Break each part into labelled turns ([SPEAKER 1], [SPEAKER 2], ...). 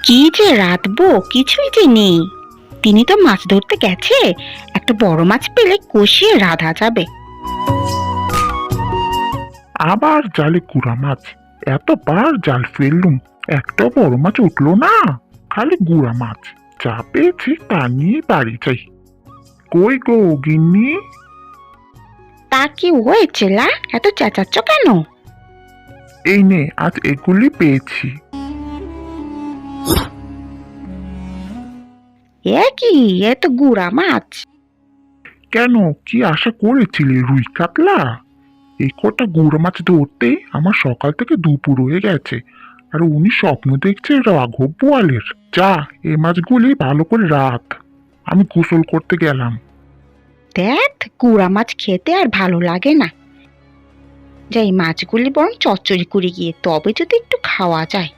[SPEAKER 1] কি যে রাঁধবো কিছুই যে নেই। তিনি তো মাছ ধরতে গেছে, একটা বড় মাছ পেলে কষিয়ে রাঁধা যাবে।
[SPEAKER 2] আবার জালে গুড়া মাছ। এতবার জাল ফেললুম, একটা বড় মাছ উঠলো না। খালি গুড়া মাছ। যা পেয়েছি তা নিয়ে বাড়ি যাই। কই গো গিন্নি?
[SPEAKER 1] তা কি হয়েছে লা, এত চেঁচাচ্ছ কেন?
[SPEAKER 2] এই নে, আজ এগুলি পেয়েছি।
[SPEAKER 1] এ কি, এ তো গুড়া মাছ।
[SPEAKER 2] কেন, কি আশা করেছিলে রুই কাতলা? এই কটা গুড়া মাছ ধরতে আমার সকাল থেকে দুপুর হয়ে গেছে। আর উনি স্বপ্ন দেখছে রাঘব বোয়ালের। যা, এই মাছগুলি ভালো করে রাখ, আমি গোসল করতে গেলাম।
[SPEAKER 1] দেখ, গুড়া মাছ খেতে আর ভালো লাগে না। যাই মাছগুলি বরং চচ্চড়ি করে গিয়ে, তবে যদি একটু খাওয়া যায়।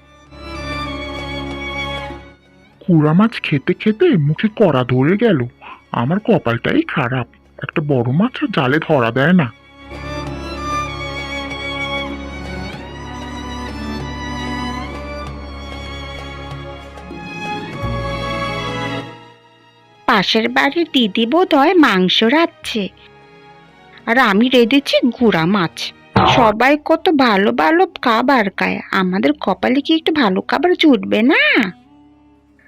[SPEAKER 2] গুড়া মাছ খেতে খেতে মুখে কড়া ধরে গেল। আমার কপালটাই খারাপ, একটা বড় মাছ জালে ধরা দেয় না।
[SPEAKER 1] পাশের বাড়ির দিদি বোধহয় মাংস রাঁধছে, আর আমি রেঁধেছি গুড়া মাছ। সবাই কত ভালো ভালো খাবার খায়, আমাদের কপালে কি একটু ভালো খাবার জুটবে না?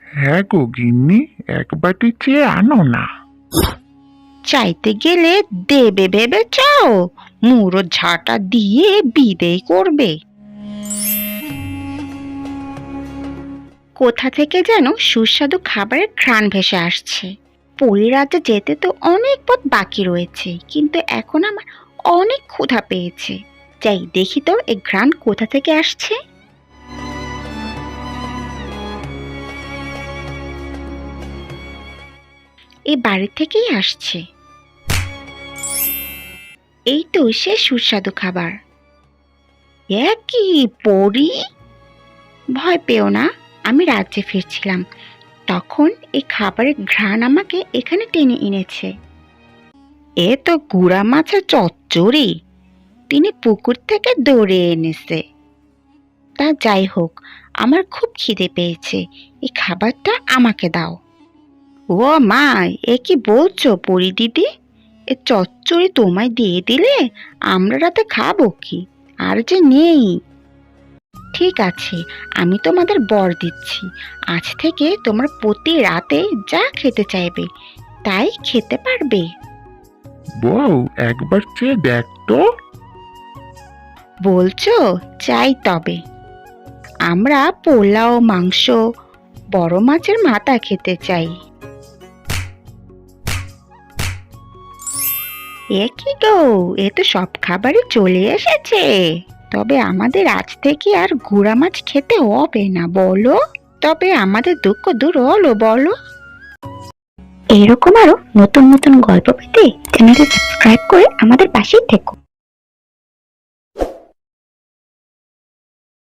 [SPEAKER 2] হ্যাঁ গো গিন্নি, এক বাটি চেয়ে আনো না।
[SPEAKER 1] চাইতে গেলে দেবে ভেবে চাও, মুড়ো ঝাঁটা দিয়ে বিদেয় করবে। কোথা থেকে যেন সুস্বাদু খাবারের ঘ্রাণ ভেসে আসছে। পরিরাজ্যে যেতে তো অনেক পথ বাকি রয়েছে, কিন্তু এখন আমার অনেক ক্ষুধা পেয়েছে। যাই দেখি তো এই ঘ্রাণ কোথা থেকে আসছে। এই বাড়ি থেকেই আসছে। এই তো সে সুস্বাদু খাবার। এ কি পরি? ভয় পেও না, আমি রাজ্যে ফিরছিলাম, তখন এই খাবারের ঘ্রাণ আমাকে এখানে টেনে এনেছে। এ তো গুড়া মাছের চচ্চড়ি, তিনি পুকুর থেকে দৌড়ে এনেছে। তা যাই হোক, আমার খুব খিদে পেয়েছে, এই খাবারটা আমাকে দাও। ও মা, এ কি বলছো পরি দিদি? এ চচ্চড়ি তোমায় দিয়ে দিলে আমরা রাতে খাবো কি? আর যে নেই। ঠিক আছে, আমি তোমাদের বর দিচ্ছি, আজ থেকে তোমরা প্রতি রাতে যা খেতে চাইবে তাই খেতে পারবে।
[SPEAKER 2] বউ, একবার চেয়ে দেখ তো।
[SPEAKER 1] বলছো? চাই তবে। আমরা পোলাও, মাংস, বড় মাছের মাথা খেতে চাই। এ কি গো, এ তো সব খাবারই চলে এসেছে। তবে আমাদের আজ থেকে আর গুড়া মাছ খেতে হবে না বলো? তবে আমাদের দুঃখ দূর হলো বলো? এরকম আরো নতুন নতুন গল্প পেতে চ্যানেলটি সাবস্ক্রাইব করে আমাদের পাশেই থেকো।